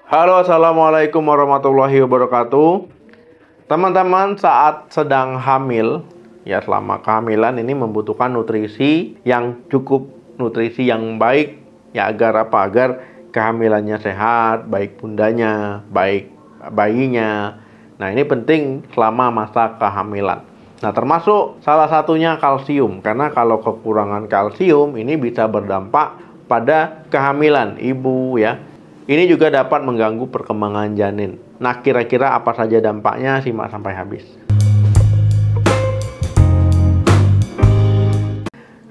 Halo, assalamualaikum warahmatullahi wabarakatuh. Teman-teman, saat sedang hamil, ya selama kehamilan ini membutuhkan nutrisi yang cukup, nutrisi yang baik, ya agar apa? Agar kehamilannya sehat, baik bundanya, baik bayinya. Nah, ini penting selama masa kehamilan. Nah, termasuk salah satunya kalsium, karena kalau kekurangan kalsium ini bisa berdampak pada kehamilan ibu ya. Ini juga dapat mengganggu perkembangan janin. Nah, kira-kira apa saja dampaknya? Simak sampai habis.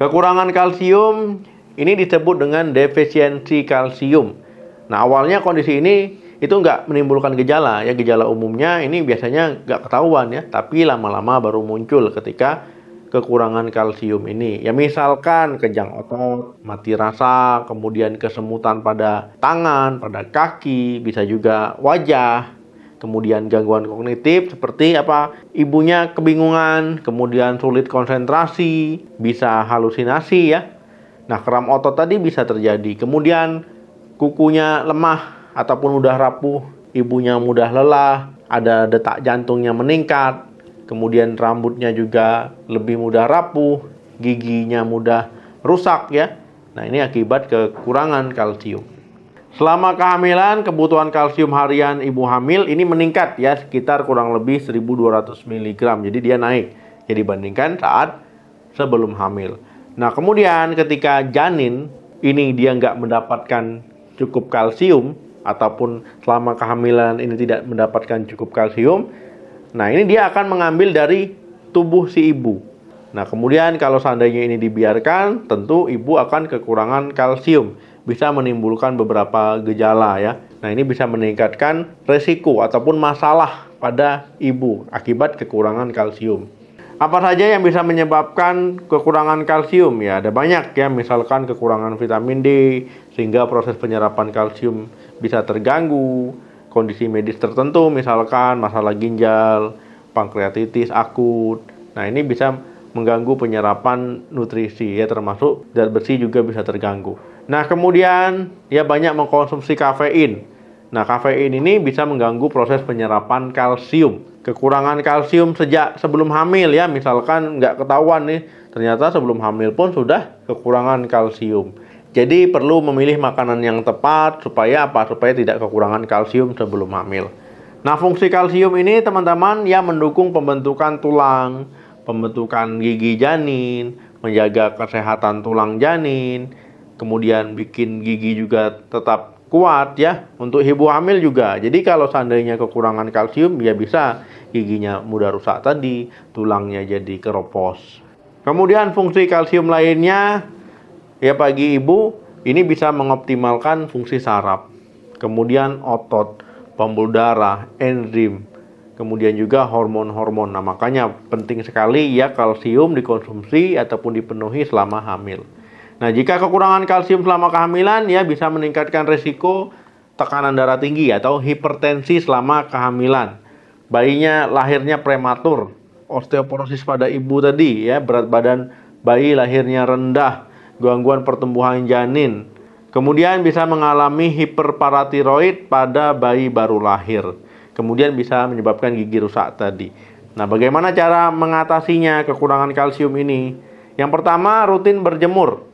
Kekurangan kalsium ini disebut dengan defisiensi kalsium. Nah, awalnya kondisi ini itu nggak menimbulkan gejala. Ya, gejala umumnya ini biasanya nggak ketahuan ya, tapi lama-lama baru muncul ketika kekurangan kalsium ini. Ya misalkan kejang otot, mati rasa, kemudian kesemutan pada tangan, pada kaki, bisa juga wajah. Kemudian gangguan kognitif seperti apa? Ibunya kebingungan, kemudian sulit konsentrasi, bisa halusinasi ya. Nah, kram otot tadi bisa terjadi. Kemudian kukunya lemah ataupun udah rapuh, ibunya mudah lelah, ada detak jantungnya meningkat. Kemudian rambutnya juga lebih mudah rapuh, giginya mudah rusak ya. Nah, ini akibat kekurangan kalsium. Selama kehamilan, kebutuhan kalsium harian ibu hamil ini meningkat ya, sekitar kurang lebih 1200 mg. Jadi dia naik ya dibandingkan saat sebelum hamil. Nah, kemudian ketika janin ini dia nggak mendapatkan cukup kalsium, ataupun selama kehamilan ini tidak mendapatkan cukup kalsium, nah, ini dia akan mengambil dari tubuh si ibu. Nah, kemudian kalau seandainya ini dibiarkan, tentu ibu akan kekurangan kalsium. Bisa menimbulkan beberapa gejala ya. Nah, ini bisa meningkatkan resiko ataupun masalah pada ibu akibat kekurangan kalsium. Apa saja yang bisa menyebabkan kekurangan kalsium? Ya, ada banyak ya. Misalkan kekurangan vitamin D, sehingga proses penyerapan kalsium bisa terganggu. Kondisi medis tertentu, misalkan masalah ginjal, pankreatitis akut. Nah, ini bisa mengganggu penyerapan nutrisi ya, termasuk zat besi juga bisa terganggu. Nah, kemudian ya banyak mengkonsumsi kafein. Nah, kafein ini bisa mengganggu proses penyerapan kalsium. Kekurangan kalsium sejak sebelum hamil ya, misalkan nggak ketahuan nih, ternyata sebelum hamil pun sudah kekurangan kalsium. Jadi perlu memilih makanan yang tepat supaya apa? Supaya tidak kekurangan kalsium sebelum hamil. Nah, fungsi kalsium ini teman-teman ya mendukung pembentukan tulang, pembentukan gigi janin, menjaga kesehatan tulang janin, kemudian bikin gigi juga tetap kuat ya untuk ibu hamil juga. Jadi kalau seandainya kekurangan kalsium ya bisa giginya mudah rusak tadi, tulangnya jadi keropos. Kemudian fungsi kalsium lainnya ya bagi ibu ini bisa mengoptimalkan fungsi saraf, kemudian otot, pembuluh darah, enzim, kemudian juga hormon-hormon. Nah, makanya penting sekali ya kalsium dikonsumsi ataupun dipenuhi selama hamil. Nah, jika kekurangan kalsium selama kehamilan ya bisa meningkatkan risiko tekanan darah tinggi atau hipertensi selama kehamilan. Bayinya lahirnya prematur, osteoporosis pada ibu tadi ya, berat badan bayi lahirnya rendah, gangguan pertumbuhan janin. Kemudian bisa mengalami hiperparatiroid pada bayi baru lahir. Kemudian bisa menyebabkan gigi rusak tadi. Nah, bagaimana cara mengatasinya kekurangan kalsium ini? Yang pertama, rutin berjemur.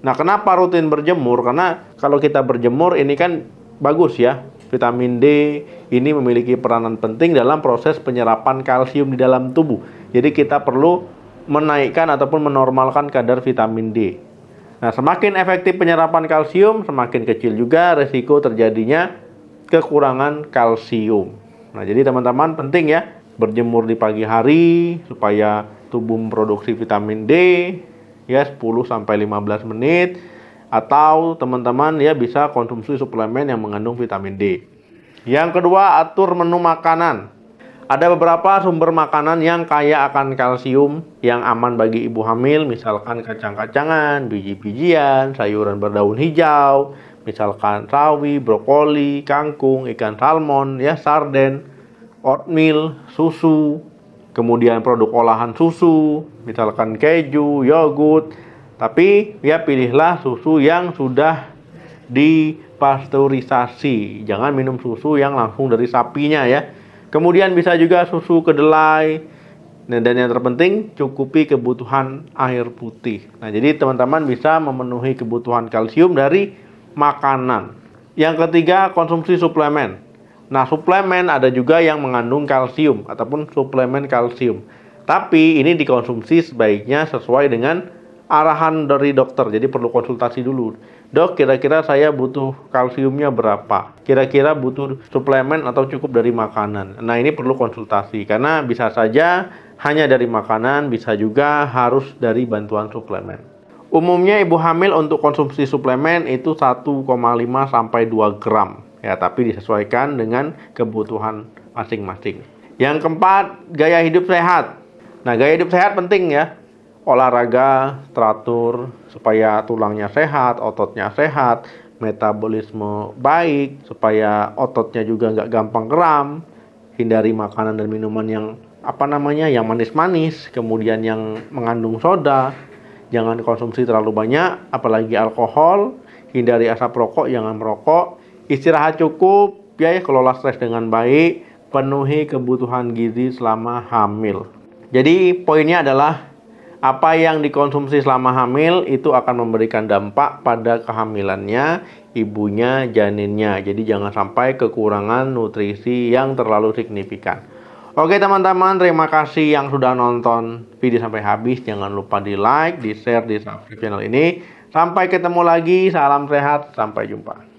Nah, kenapa rutin berjemur? Karena kalau kita berjemur ini kan bagus ya. Vitamin D ini memiliki peranan penting dalam proses penyerapan kalsium di dalam tubuh. Jadi kita perlu menaikkan ataupun menormalkan kadar vitamin D. Nah, semakin efektif penyerapan kalsium, semakin kecil juga risiko terjadinya kekurangan kalsium. Nah, jadi teman-teman penting ya berjemur di pagi hari supaya tubuh memproduksi vitamin D ya 10-15 menit, atau teman-teman ya bisa konsumsi suplemen yang mengandung vitamin D. Yang kedua, atur menu makanan. Ada beberapa sumber makanan yang kaya akan kalsium yang aman bagi ibu hamil, misalkan kacang-kacangan, biji-bijian, sayuran berdaun hijau, misalkan sawi, brokoli, kangkung, ikan salmon, ya sarden, oatmeal, susu, kemudian produk olahan susu, misalkan keju, yogurt. Tapi ya pilihlah susu yang sudah dipasteurisasi. Jangan minum susu yang langsung dari sapinya ya. Kemudian bisa juga susu kedelai. Nah, dan yang terpenting cukupi kebutuhan air putih. Nah, jadi teman-teman bisa memenuhi kebutuhan kalsium dari makanan. Yang ketiga, konsumsi suplemen. Nah, suplemen ada juga yang mengandung kalsium ataupun suplemen kalsium. Tapi ini dikonsumsi sebaiknya sesuai dengan arahan dari dokter. Jadi perlu konsultasi dulu. Dok, kira-kira saya butuh kalsiumnya berapa? Kira-kira butuh suplemen atau cukup dari makanan? Nah, ini perlu konsultasi karena bisa saja hanya dari makanan, bisa juga harus dari bantuan suplemen. Umumnya ibu hamil untuk konsumsi suplemen itu 1,5 sampai 2 gram. Ya, tapi disesuaikan dengan kebutuhan masing-masing. Yang keempat, gaya hidup sehat. Nah, gaya hidup sehat penting ya. Olahraga teratur supaya tulangnya sehat, ototnya sehat, metabolisme baik, supaya ototnya juga nggak gampang kram. Hindari makanan dan minuman yang yang manis-manis, kemudian yang mengandung soda. Jangan konsumsi terlalu banyak, apalagi alkohol. Hindari asap rokok, jangan merokok. Istirahat cukup, ya, kelola stres dengan baik, penuhi kebutuhan gizi selama hamil. Jadi poinnya adalah apa yang dikonsumsi selama hamil itu akan memberikan dampak pada kehamilannya, ibunya, janinnya. Jadi jangan sampai kekurangan nutrisi yang terlalu signifikan. Oke teman-teman, terima kasih yang sudah nonton video sampai habis. Jangan lupa di like, di share, di subscribe channel ini. Sampai ketemu lagi, salam sehat, sampai jumpa.